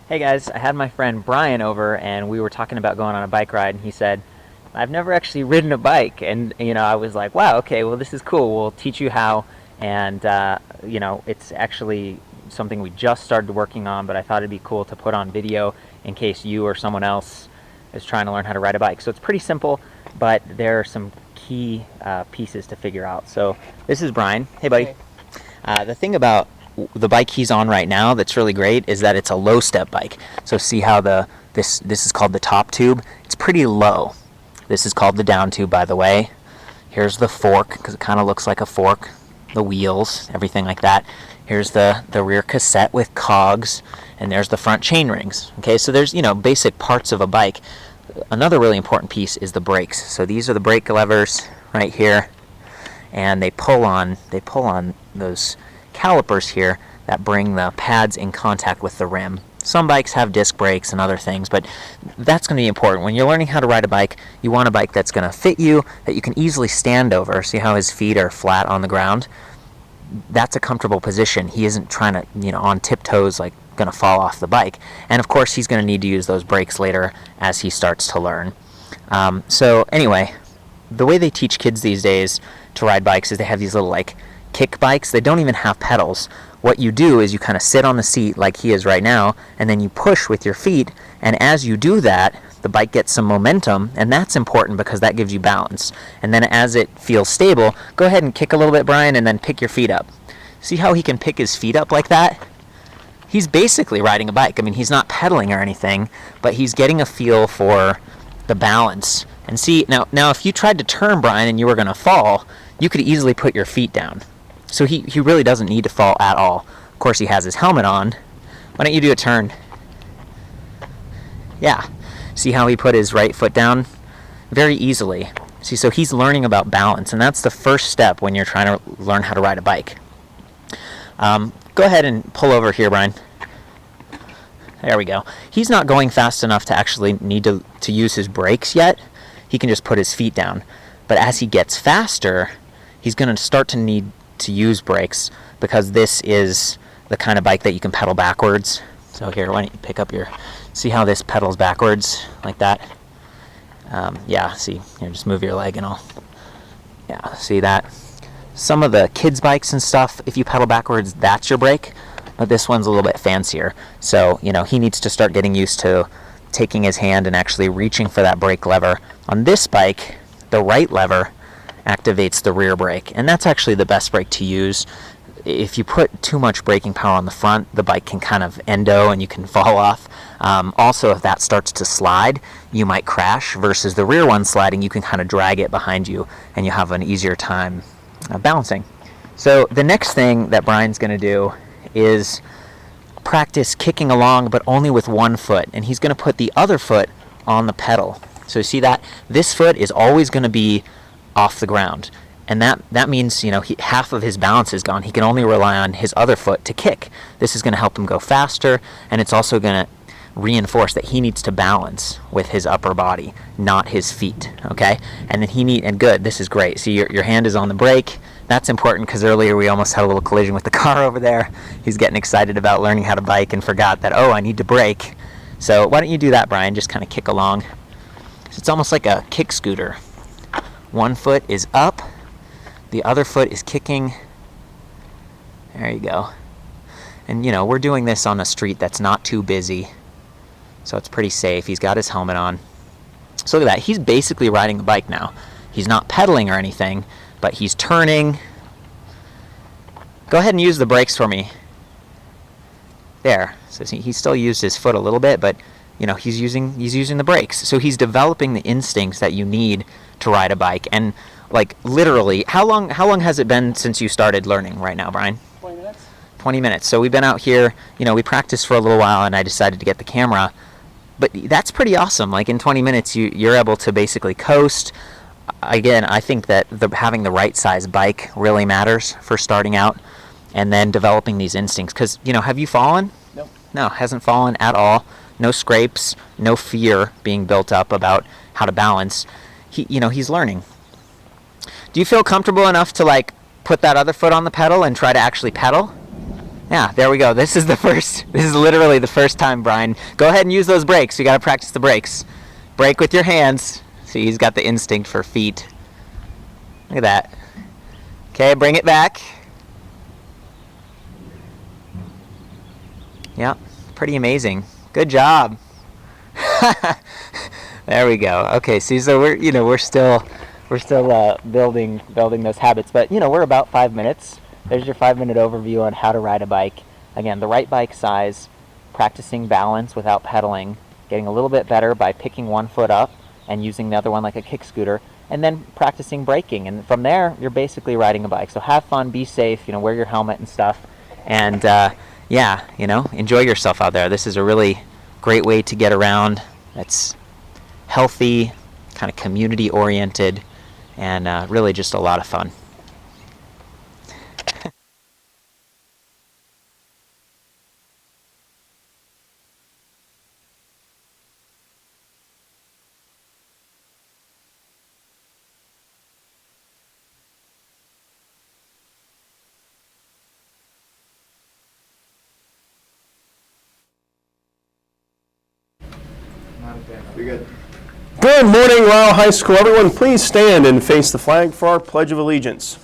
Hey guys, I had my friend Brian over and we were talking about going on a bike ride and he said, I've never actually ridden a bike. And, I was like, wow, okay, well, this is cool. We'll teach you how. And, it's actually something we just started working on, but I thought it'd be cool to put on video in case you or someone else is trying to learn how to ride a bike. So it's pretty simple, but there are some key pieces to figure out. So this is Brian. Hey, buddy. Hey. The thing about the bike he's on right now that's really great is that it's a low step bike. So see how this is called the top tube. It's pretty low. This is called the down tube, by the way. Here's the fork because it kind of looks like a fork. The wheels, everything like that. Here's the rear cassette with cogs, and there's the front chain rings. Okay, so there's basic parts of a bike. Another really important piece is the brakes. So these are the brake levers right here, and they pull on those calipers here that bring the pads in contact with the rim. Some bikes have disc brakes and other things, but that's going to be important. When you're learning how to ride a bike, you want a bike that's going to fit you, that you can easily stand over. See how his feet are flat on the ground? That's a comfortable position. He isn't trying to, on tiptoes, like going to fall off the bike. And of course, he's going to need to use those brakes later as he starts to learn. So anyway, the way they teach kids these days to ride bikes is they have these little kick bikes. They don't even have pedals. What you do is you kind of sit on the seat like he is right now, and then you push with your feet, and as you do that, the bike gets some momentum, and that's important because that gives you balance. And then as it feels stable, go ahead and kick a little bit, Brian, and then pick your feet up. See how he can pick his feet up like that? He's basically riding a bike. I mean, he's not pedaling or anything, but he's getting a feel for the balance. And see, now if you tried to turn, Brian, and you were going to fall, you could easily put your feet down. So he really doesn't need to fall at all. Of course, he has his helmet on. Why don't you do a turn? Yeah. See how he put his right foot down? Very easily. See, so he's learning about balance, and that's the first step when you're trying to learn how to ride a bike. Go ahead and pull over here, Brian. There we go. He's not going fast enough to actually need to use his brakes yet. He can just put his feet down. But as he gets faster, he's going to start to need to use brakes because this is the kind of bike that you can pedal backwards. So here, why don't you pick up see how this pedals backwards like that? Yeah, see, here, just move your leg and yeah, see that? Some of the kids' bikes and stuff, if you pedal backwards, that's your brake, but this one's a little bit fancier. So, he needs to start getting used to taking his hand and actually reaching for that brake lever. On this bike, the right lever activates the rear brake, and that's actually the best brake to use. If you put too much braking power on the front, the bike can kind of endo and you can fall off. Also, if that starts to slide, you might crash, versus the rear one sliding, you can kind of drag it behind you and you have an easier time balancing. So the next thing that Brian's going to do is practice kicking along, but only with one foot, and he's going to put the other foot on the pedal. So you see that? This foot is always going to be off the ground. And that means, half of his balance is gone. He can only rely on his other foot to kick. This is going to help him go faster, and it's also going to reinforce that he needs to balance with his upper body, not his feet, okay? And then good, this is great. See, your hand is on the brake. That's important because earlier we almost had a little collision with the car over there. He's getting excited about learning how to bike and forgot that, I need to brake. So why don't you do that, Brian? Just kind of kick along. So it's almost like a kick scooter. One foot is up. The other foot is kicking. There you go. And we're doing this on a street that's not too busy, so it's pretty safe. He's got his helmet on. So look at that. He's basically riding a bike now. He's not pedaling or anything, but he's turning. Go ahead and use the brakes for me. There. So see, he still used his foot a little bit, but he's using the brakes. So he's developing the instincts that you need to ride a bike. And literally, how long has it been since you started learning right now, Brian? 20 minutes. 20 minutes. So we've been out here, we practiced for a little while, and I decided to get the camera. But that's pretty awesome. In 20 minutes, you're able to basically coast. Again, I think that having the right size bike really matters for starting out, and then developing these instincts. Because, have you fallen? Nope. No, hasn't fallen at all. No scrapes, no fear being built up about how to balance. He's learning. Do you feel comfortable enough to put that other foot on the pedal and try to actually pedal? Yeah, there we go. This is literally the first time, Brian. Go ahead and use those brakes. You got to practice the brakes. Brake with your hands. See, he's got the instinct for feet. Look at that. Okay, bring it back. Yeah, pretty amazing. Good job. There we go. Okay, see, so we're still building those habits, but we're about 5 minutes. There's your 5-minute overview on how to ride a bike. Again, the right bike size, practicing balance without pedaling, getting a little bit better by picking one foot up and using the other one like a kick scooter, and then practicing braking. And from there, you're basically riding a bike. So have fun, be safe, wear your helmet and stuff, and enjoy yourself out there. This is a really great way to get around. It's healthy, kind of community oriented, and really just a lot of fun. You're good. Good morning, Ryle High School. Everyone, please stand and face the flag for our Pledge of Allegiance.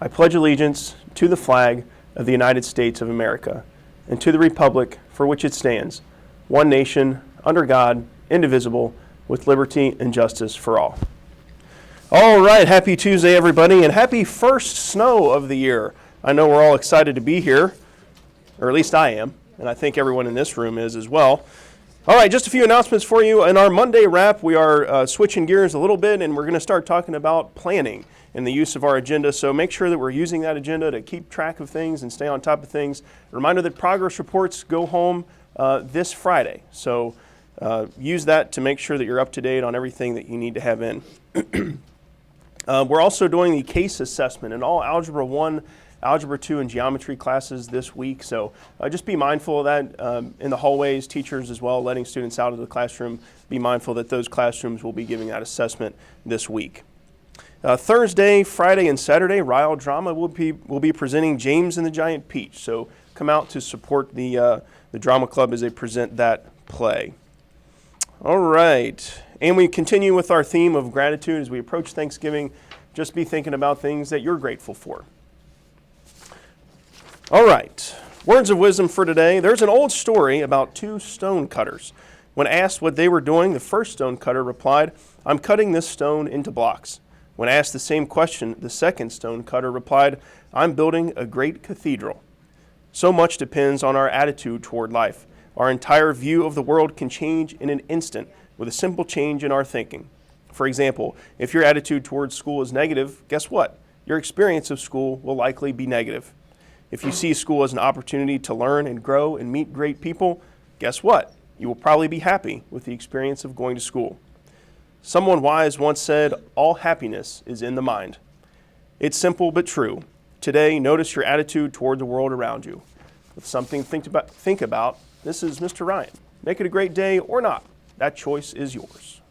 I pledge allegiance to the flag of the United States of America and to the republic for which it stands, one nation, under God, indivisible, with liberty and justice for all. All right, happy Tuesday, everybody, and happy first snow of the year. I know we're all excited to be here, or at least I am, and I think everyone in this room is as well. All right, just a few announcements for you. In our Monday wrap, we are switching gears a little bit, and we're going to start talking about planning and the use of our agenda. So make sure that we're using that agenda to keep track of things and stay on top of things. A reminder that progress reports go home this Friday. So use that to make sure that you're up to date on everything that you need to have in. We're also doing the case assessment in all Algebra 1, Algebra 2, and Geometry classes this week. So just be mindful of that in the hallways, teachers as well, letting students out of the classroom. Be mindful that those classrooms will be giving that assessment this week. Thursday, Friday, and Saturday, Ryle Drama will be presenting James and the Giant Peach. So come out to support the drama club as they present that play. All right, and we continue with our theme of gratitude as we approach Thanksgiving. Just be thinking about things that you're grateful for. All right, words of wisdom for today. There's an old story about two stone cutters. When asked what they were doing, the first stone cutter replied, "I'm cutting this stone into blocks." When asked the same question, the second stone cutter replied, "I'm building a great cathedral." So much depends on our attitude toward life. Our entire view of the world can change in an instant with a simple change in our thinking. For example, if your attitude towards school is negative, guess what? Your experience of school will likely be negative. If you see school as an opportunity to learn and grow and meet great people, guess what? You will probably be happy with the experience of going to school. Someone wise once said, "All happiness is in the mind." It's simple but true. Today, notice your attitude toward the world around you. With something to think about, this is Mr. Ryan. Make it a great day or not. That choice is yours.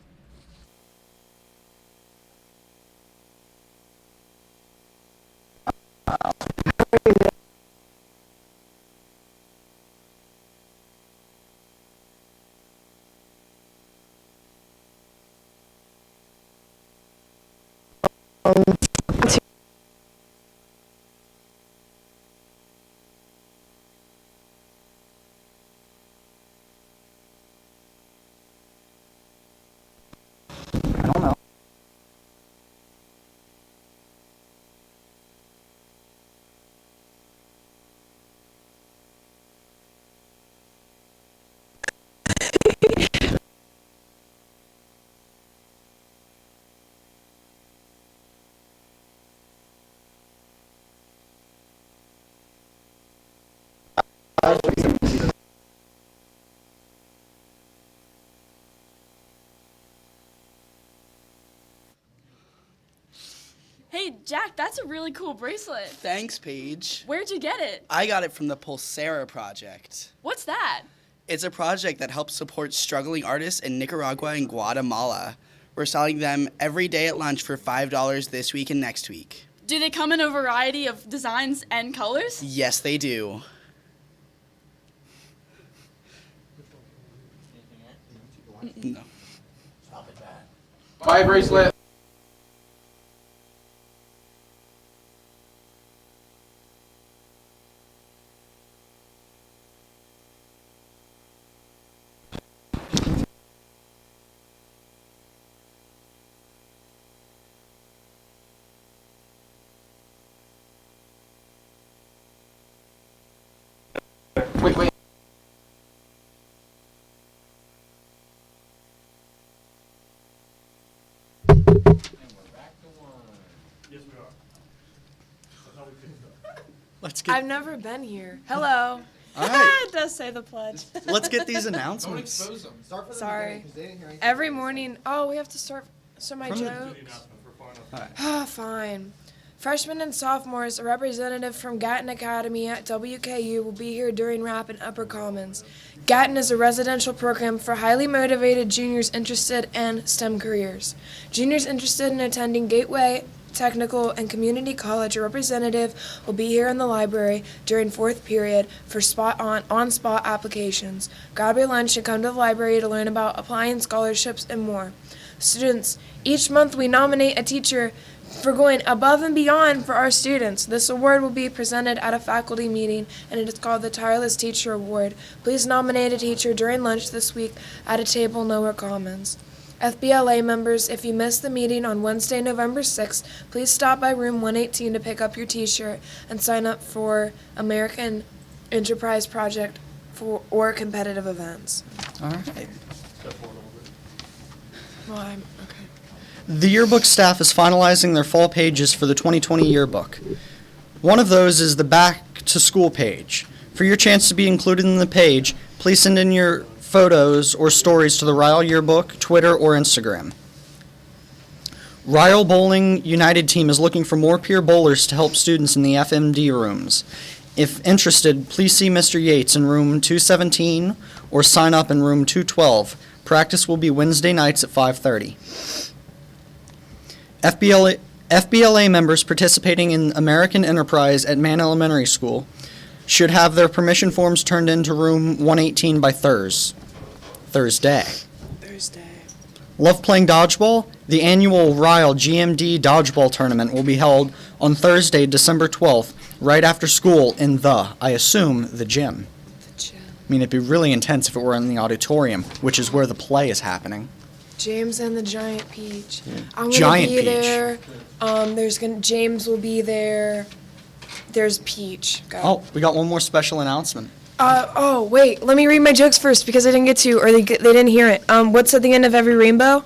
Hey, Jack, that's a really cool bracelet. Thanks, Paige. Where'd you get it? I got it from the Pulsera Project. What's that? It's a project that helps support struggling artists in Nicaragua and Guatemala. We're selling them every day at lunch for $5 this week and next week. Do they come in a variety of designs and colors? Yes, they do. No. Buy a bracelet. Wait. Let's get I've never been here. Hello. All right. It does say the pledge. Let's get these announcements. Sorry. Every morning. Oh, we have to start. So my joke. Fine. Freshmen and sophomores, a representative from Gatton Academy at WKU will be here during rap in Upper Commons. Gatton is a residential program for highly motivated juniors interested in STEM careers. Juniors interested in attending Gateway, Technical, and Community College, a representative will be here in the library during fourth period for on-spot applications. Grab your lunch and come to the library to learn about applying scholarships and more. Students, each month we nominate a teacher for going above and beyond for our students. This award will be presented at a faculty meeting, and it is called the Tireless Teacher Award. Please nominate a teacher during lunch this week at a table in Lower Commons. FBLA members, if you missed the meeting on Wednesday, November 6th, please stop by room 118 to pick up your t-shirt and sign up for American Enterprise Project or competitive events. All right. Well, okay. The yearbook staff is finalizing their fall pages for the 2020 yearbook. One of those is the back to school page. For your chance to be included in the page, please send in your photos or stories to the Ryle yearbook, Twitter, or Instagram. Ryle Bowling United team is looking for more peer bowlers to help students in the FMD rooms. If interested, please see Mr. Yates in room 217 or sign up in room 212. Practice will be Wednesday nights at 5:30. FBLA members participating in American Enterprise at Mann Elementary School should have their permission forms turned into room 118 by Thursday. Love playing dodgeball? The annual Ryle GMD Dodgeball Tournament will be held on Thursday, December 12th, right after school in I assume, the gym. I mean, it'd be really intense if it were in the auditorium, which is where the play is happening. James and the Giant Peach. I'm gonna Giant be Peach. there. James will be there. There's Peach. Go. Oh, we got one more special announcement. Wait. Let me read my jokes first because I didn't get to, or they didn't hear it. What's at the end of every rainbow?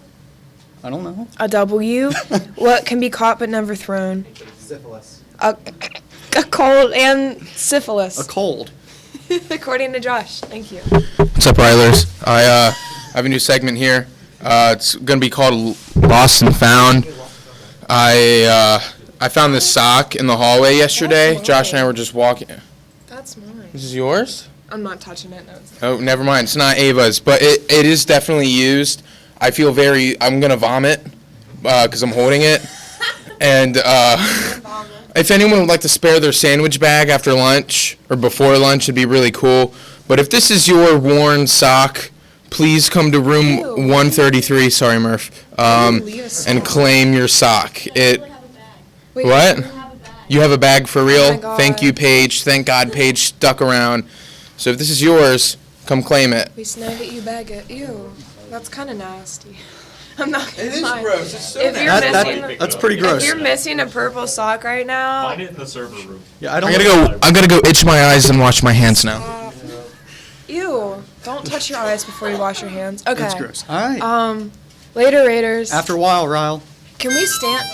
I don't know. A W. What can be caught but never thrown? Syphilis. A cold and syphilis. A cold. According to Josh. Thank you. What's up, Rylers? I have a new segment here. It's going to be called Lost and Found. I found this sock in the hallway yesterday. That's Josh and I mine. were just walking. That's mine. This is yours? I'm not touching it. No. Oh, never mind. It's not Ava's, but it is definitely used. I feel I'm going to vomit because I'm holding it. And if anyone would like to spare their sandwich bag after lunch or before lunch, it'd be really cool. But if this is your worn sock, please come to room Ew. 133, sorry, Murph, and claim your sock. Wait, What? You have a bag for real? my God. Thank you, Paige. Thank God Paige stuck around. So if this is yours, come claim it. We snag it, you bag it. Ew. That's kind of nasty. I'm not gonna It is lie. gross. It's so If you're nasty. missing, That's pretty if gross. you're missing a purple sock right now, Find it in the server room. Yeah, I I'm gonna go itch my eyes and wash my hands now. ew. Don't touch your eyes before you wash your hands. Okay. It's gross. All right. Later, Raiders. After a while, Ryle. Can we stand?